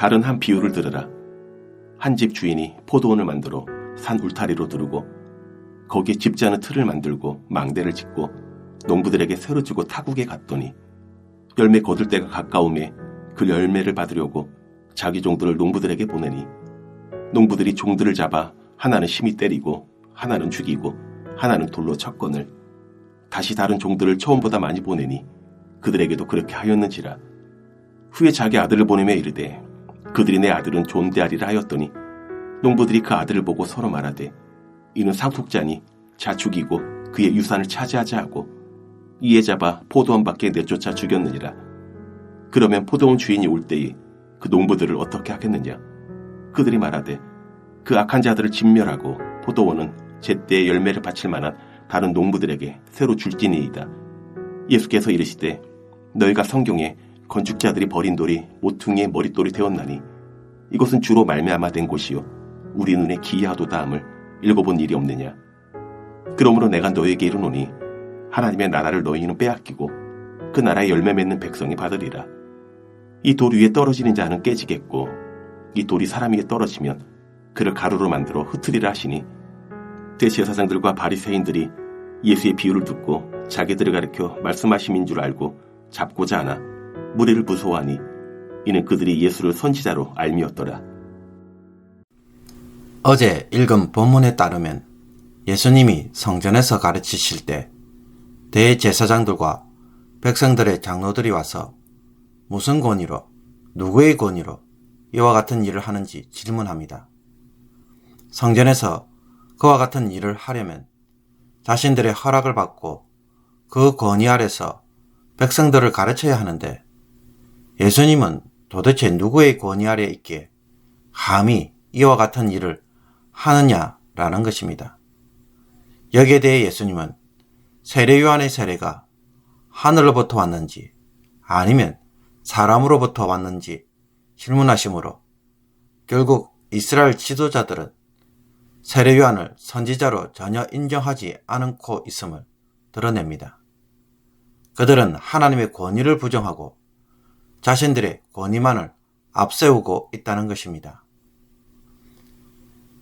다른 한 비유를 들으라. 한 집 주인이 포도원을 만들어 산 울타리로 두르고 거기에 집지 않은 틀을 만들고 망대를 짓고 농부들에게 새로 주고 타국에 갔더니 열매 거둘 때가 가까움에 그 열매를 받으려고 자기 종들을 농부들에게 보내니 농부들이 종들을 잡아 하나는 심히 때리고 하나는 죽이고 하나는 돌로 쳤거늘 다시 다른 종들을 처음보다 많이 보내니 그들에게도 그렇게 하였는지라. 후에 자기 아들을 보내며 이르되 그들이 내 아들은 존대하리라 하였더니 농부들이 그 아들을 보고 서로 말하되 이는 상속자니 자 죽이고 그의 유산을 차지하자 하고 이에 잡아 포도원 밖에 내쫓아 죽였느니라. 그러면 포도원 주인이 올 때에 그 농부들을 어떻게 하겠느냐? 그들이 말하되 그 악한 자들을 진멸하고 포도원은 제때에 열매를 바칠 만한 다른 농부들에게 새로 줄지니이다. 예수께서 이르시되 너희가 성경에 건축자들이 버린 돌이 모퉁이의 머릿돌이 되었나니 이것은 주로 말미암아 된 곳이요 우리 눈에 기이하도다 함을 읽어본 일이 없느냐. 그러므로 내가 너희에게 이르노니 하나님의 나라를 너희는 빼앗기고 그 나라의 열매 맺는 백성이 받으리라. 이 돌 위에 떨어지는 자는 깨지겠고 이 돌이 사람 위에 떨어지면 그를 가루로 만들어 흩으리라 하시니 대제사장들과 바리새인들이 예수의 비유를 듣고 자기들을 가리켜 말씀하심인 줄 알고 잡고자 하나 무리를 무서워하니 이는 그들이 예수를 선지자로 알미었더라. 어제 읽은 본문에 따르면 예수님이 성전에서 가르치실 때 대제사장들과 백성들의 장로들이 와서 무슨 권위로, 누구의 권위로 이와 같은 일을 하는지 질문합니다. 성전에서 그와 같은 일을 하려면 자신들의 허락을 받고 그 권위 아래서 백성들을 가르쳐야 하는데 예수님은 도대체 누구의 권위 아래에 있기에 감히 이와 같은 일을 하느냐라는 것입니다. 여기에 대해 예수님은 세례요한의 세례가 하늘로부터 왔는지 아니면 사람으로부터 왔는지 질문하시므로 결국 이스라엘 지도자들은 세례요한을 선지자로 전혀 인정하지 않고 있음을 드러냅니다. 그들은 하나님의 권위를 부정하고 자신들의 권위만을 앞세우고 있다는 것입니다.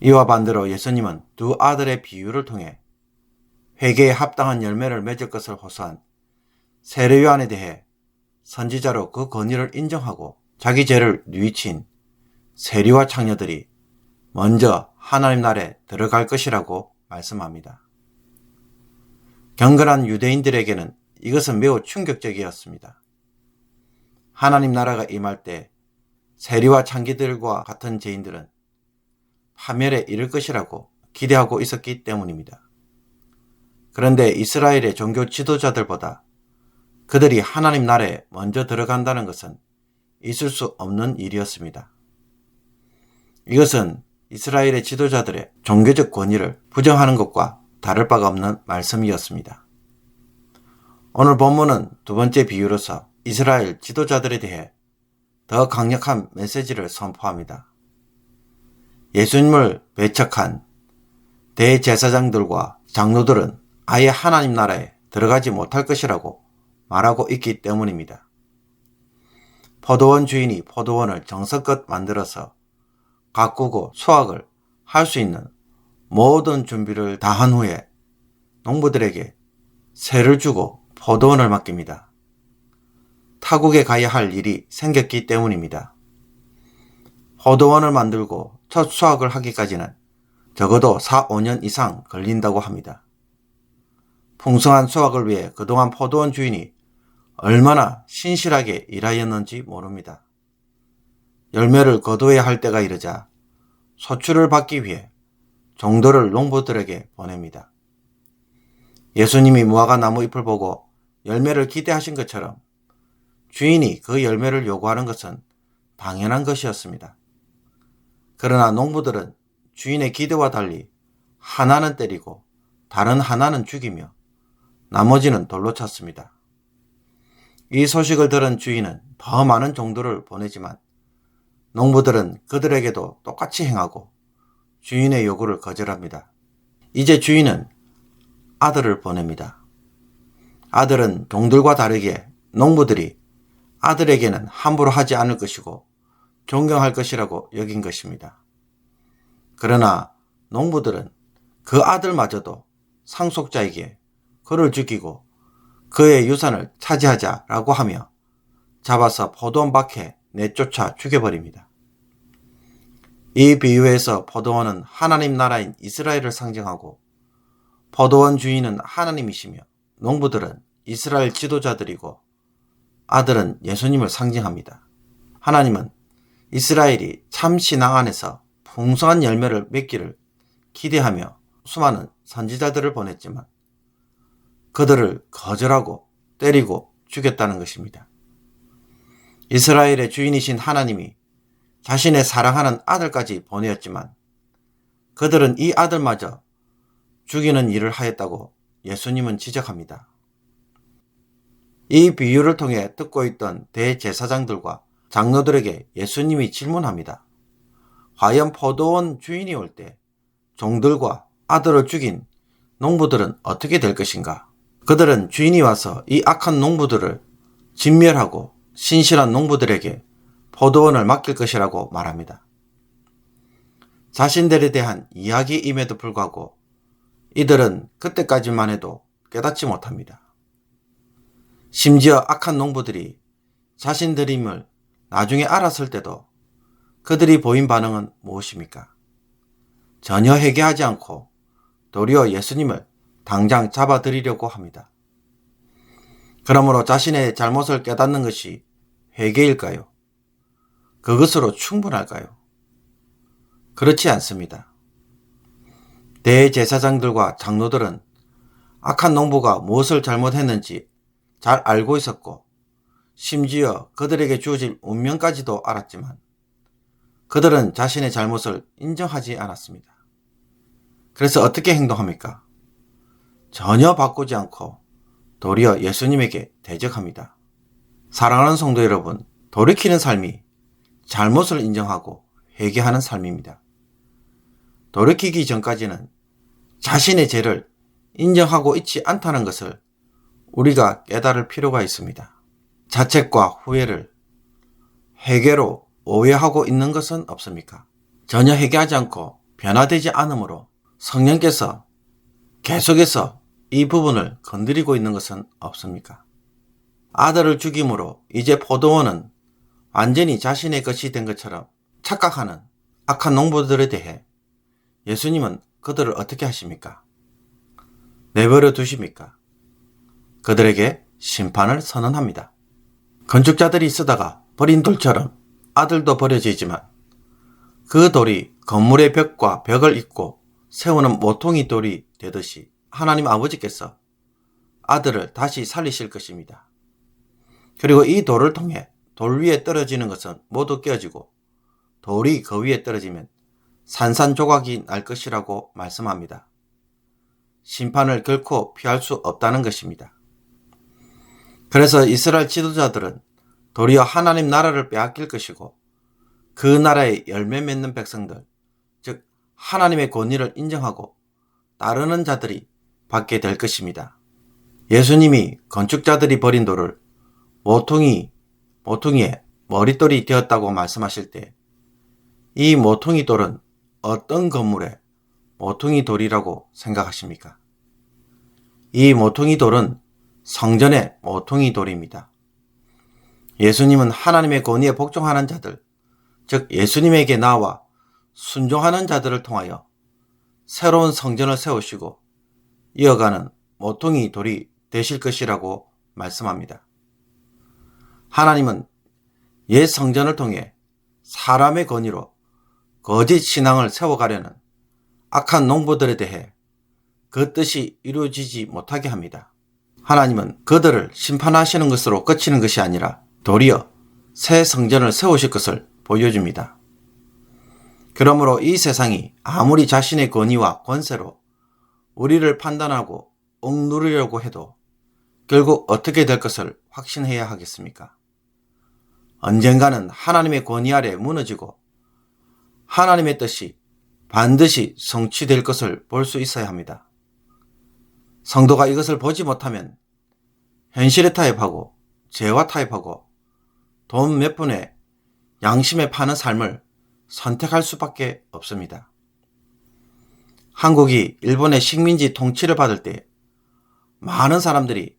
이와 반대로 예수님은 두 아들의 비유를 통해 회개에 합당한 열매를 맺을 것을 호소한 세례요한에 대해 선지자로 그 권위를 인정하고 자기 죄를 뉘우친 세리와 창녀들이 먼저 하나님 나라에 들어갈 것이라고 말씀합니다. 경건한 유대인들에게는 이것은 매우 충격적이었습니다. 하나님 나라가 임할 때 세리와 창기들과 같은 죄인들은 파멸에 이를 것이라고 기대하고 있었기 때문입니다. 그런데 이스라엘의 종교 지도자들보다 그들이 하나님 나라에 먼저 들어간다는 것은 있을 수 없는 일이었습니다. 이것은 이스라엘의 지도자들의 종교적 권위를 부정하는 것과 다를 바가 없는 말씀이었습니다. 오늘 본문은 두 번째 비유로서 이스라엘 지도자들에 대해 더 강력한 메시지를 선포합니다. 예수님을 배척한 대제사장들과 장로들은 아예 하나님 나라에 들어가지 못할 것이라고 말하고 있기 때문입니다. 포도원 주인이 포도원을 정성껏 만들어서 가꾸고 수확을 할 수 있는 모든 준비를 다 한 후에 농부들에게 세를 주고 포도원을 맡깁니다. 타국에 가야 할 일이 생겼기 때문입니다. 포도원을 만들고 첫 수확을 하기까지는 적어도 4, 5년 이상 걸린다고 합니다. 풍성한 수확을 위해 그동안 포도원 주인이 얼마나 신실하게 일하였는지 모릅니다. 열매를 거두어야 할 때가 이르자 소출을 받기 위해 종들을 농부들에게 보냅니다. 예수님이 무화과 나무 잎을 보고 열매를 기대하신 것처럼 주인이 그 열매를 요구하는 것은 당연한 것이었습니다. 그러나 농부들은 주인의 기대와 달리 하나는 때리고 다른 하나는 죽이며 나머지는 돌로 쳤습니다. 이 소식을 들은 주인은 더 많은 종들을 보내지만 농부들은 그들에게도 똑같이 행하고 주인의 요구를 거절합니다. 이제 주인은 아들을 보냅니다. 아들은 종들과 다르게 농부들이 아들에게는 함부로 하지 않을 것이고 존경할 것이라고 여긴 것입니다. 그러나 농부들은 그 아들마저도 상속자에게 그를 죽이고 그의 유산을 차지하자라고 하며 잡아서 포도원 밖에 내쫓아 죽여버립니다. 이 비유에서 포도원은 하나님 나라인 이스라엘을 상징하고 포도원 주인은 하나님이시며 농부들은 이스라엘 지도자들이고 아들은 예수님을 상징합니다. 하나님은 이스라엘이 참 신앙 안에서 풍성한 열매를 맺기를 기대하며 수많은 선지자들을 보냈지만 그들을 거절하고 때리고 죽였다는 것입니다. 이스라엘의 주인이신 하나님이 자신의 사랑하는 아들까지 보내었지만 그들은 이 아들마저 죽이는 일을 하였다고 예수님은 지적합니다. 이 비유를 통해 듣고 있던 대제사장들과 장로들에게 예수님이 질문합니다. 과연 포도원 주인이 올 때 종들과 아들을 죽인 농부들은 어떻게 될 것인가? 그들은 주인이 와서 이 악한 농부들을 진멸하고 신실한 농부들에게 포도원을 맡길 것이라고 말합니다. 자신들에 대한 이야기임에도 불구하고 이들은 그때까지만 해도 깨닫지 못합니다. 심지어 악한 농부들이 자신들임을 나중에 알았을 때도 그들이 보인 반응은 무엇입니까? 전혀 회개하지 않고 도리어 예수님을 당장 잡아들이려고 합니다. 그러므로 자신의 잘못을 깨닫는 것이 회개일까요? 그것으로 충분할까요? 그렇지 않습니다. 대제사장들과 장로들은 악한 농부가 무엇을 잘못했는지 잘 알고 있었고 심지어 그들에게 주어질 운명까지도 알았지만 그들은 자신의 잘못을 인정하지 않았습니다. 그래서 어떻게 행동합니까? 전혀 바꾸지 않고 도리어 예수님에게 대적합니다. 사랑하는 성도 여러분, 돌이키는 삶이 잘못을 인정하고 회개하는 삶입니다. 돌이키기 전까지는 자신의 죄를 인정하고 있지 않다는 것을 우리가 깨달을 필요가 있습니다. 자책과 후회를 회개로 오해하고 있는 것은 없습니까? 전혀 회개하지 않고 변화되지 않으므로 성령께서 계속해서 이 부분을 건드리고 있는 것은 없습니까? 아들을 죽임으로 이제 포도원은 완전히 자신의 것이 된 것처럼 착각하는 악한 농부들에 대해 예수님은 그들을 어떻게 하십니까? 내버려 두십니까? 그들에게 심판을 선언합니다. 건축자들이 쓰다가 버린 돌처럼 아들도 버려지지만 그 돌이 건물의 벽과 벽을 잇고 세우는 모퉁이 돌이 되듯이 하나님 아버지께서 아들을 다시 살리실 것입니다. 그리고 이 돌을 통해 돌 위에 떨어지는 것은 모두 깨어지고 돌이 그 위에 떨어지면 산산조각이 날 것이라고 말씀합니다. 심판을 결코 피할 수 없다는 것입니다. 그래서 이스라엘 지도자들은 도리어 하나님 나라를 빼앗길 것이고 그 나라의 열매 맺는 백성들, 즉 하나님의 권위를 인정하고 따르는 자들이 받게 될 것입니다. 예수님이 건축자들이 버린 돌을 모퉁이에 머릿돌이 되었다고 말씀하실 때 이 모퉁이 돌은 어떤 건물의 모퉁이 돌이라고 생각하십니까? 이 모퉁이 돌은 성전의 모퉁이 돌입니다. 예수님은 하나님의 권위에 복종하는 자들, 즉 예수님에게 나와 순종하는 자들을 통하여 새로운 성전을 세우시고 이어가는 모퉁이 돌이 되실 것이라고 말씀합니다. 하나님은 옛 성전을 통해 사람의 권위로 거짓 신앙을 세워가려는 악한 농부들에 대해 그 뜻이 이루어지지 못하게 합니다. 하나님은 그들을 심판하시는 것으로 그치는 것이 아니라 도리어 새 성전을 세우실 것을 보여줍니다. 그러므로 이 세상이 아무리 자신의 권위와 권세로 우리를 판단하고 억누르려고 해도 결국 어떻게 될 것을 확신해야 하겠습니까? 언젠가는 하나님의 권위 아래 무너지고 하나님의 뜻이 반드시 성취될 것을 볼 수 있어야 합니다. 성도가 이것을 보지 못하면 현실에 타협하고 죄와 타협하고 돈 몇 푼에 양심에 파는 삶을 선택할 수밖에 없습니다. 한국이 일본의 식민지 통치를 받을 때 많은 사람들이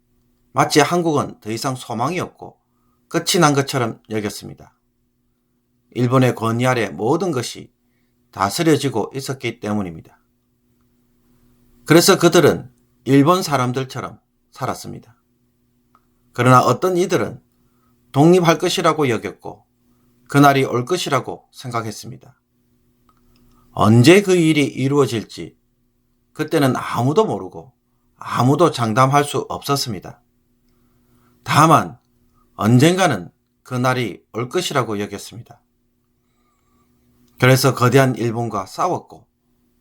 마치 한국은 더 이상 소망이 없고 끝이 난 것처럼 여겼습니다. 일본의 권위 아래 모든 것이 다스려지고 있었기 때문입니다. 그래서 그들은 일본 사람들처럼 살았습니다. 그러나 어떤 이들은 독립할 것이라고 여겼고 그날이 올 것이라고 생각했습니다. 언제 그 일이 이루어질지 그때는 아무도 모르고 아무도 장담할 수 없었습니다. 다만 언젠가는 그날이 올 것이라고 여겼습니다. 그래서 거대한 일본과 싸웠고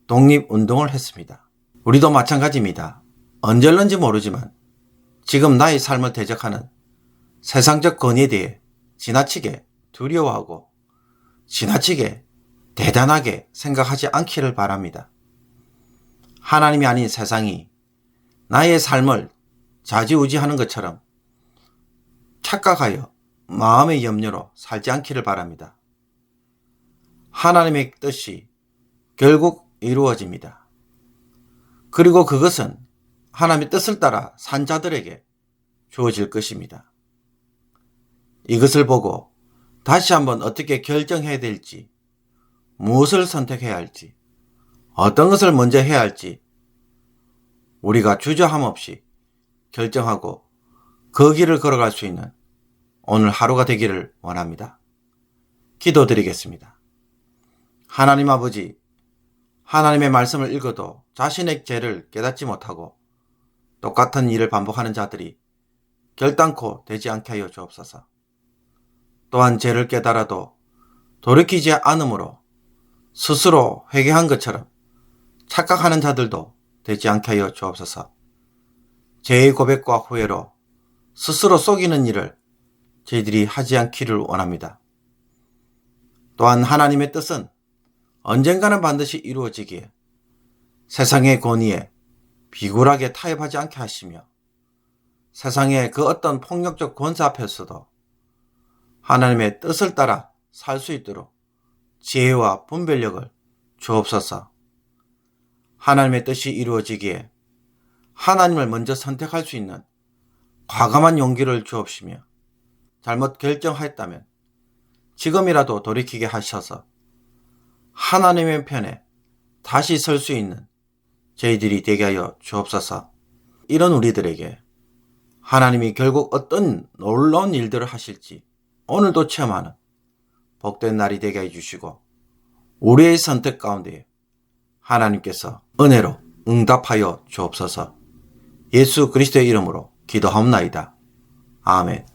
독립운동을 했습니다. 우리도 마찬가지입니다. 언제일런지 모르지만 지금 나의 삶을 대적하는 세상적 권위에 대해 지나치게 두려워하고 지나치게 대단하게 생각하지 않기를 바랍니다. 하나님이 아닌 세상이 나의 삶을 좌지우지하는 것처럼 착각하여 마음의 염려로 살지 않기를 바랍니다. 하나님의 뜻이 결국 이루어집니다. 그리고 그것은 하나님의 뜻을 따라 산 자들에게 주어질 것입니다. 이것을 보고 다시 한번 어떻게 결정해야 될지, 무엇을 선택해야 할지, 어떤 것을 먼저 해야 할지 우리가 주저함 없이 결정하고 그 길을 걸어갈 수 있는 오늘 하루가 되기를 원합니다. 기도드리겠습니다. 하나님 아버지, 하나님의 말씀을 읽어도 자신의 죄를 깨닫지 못하고 똑같은 일을 반복하는 자들이 결단코 되지 않게 하여 주옵소서. 또한 죄를 깨달아도 돌이키지 않으므로 스스로 회개한 것처럼 착각하는 자들도 되지 않게 하여 주옵소서. 죄의 고백과 후회로 스스로 속이는 일을 저희들이 하지 않기를 원합니다. 또한 하나님의 뜻은 언젠가는 반드시 이루어지기에 세상의 권위에 비굴하게 타협하지 않게 하시며 세상의 그 어떤 폭력적 권세 앞에서도 하나님의 뜻을 따라 살 수 있도록 지혜와 분별력을 주옵소서. 하나님의 뜻이 이루어지기에 하나님을 먼저 선택할 수 있는 과감한 용기를 주옵시며 잘못 결정하였다면 지금이라도 돌이키게 하셔서 하나님의 편에 다시 설 수 있는 저희들이 되게 하여 주옵소서. 이런 우리들에게 하나님이 결국 어떤 놀라운 일들을 하실지 오늘도 체험하는 복된 날이 되게 해주시고 우리의 선택 가운데 하나님께서 은혜로 응답하여 주옵소서. 예수 그리스도의 이름으로 기도하옵나이다. 아멘.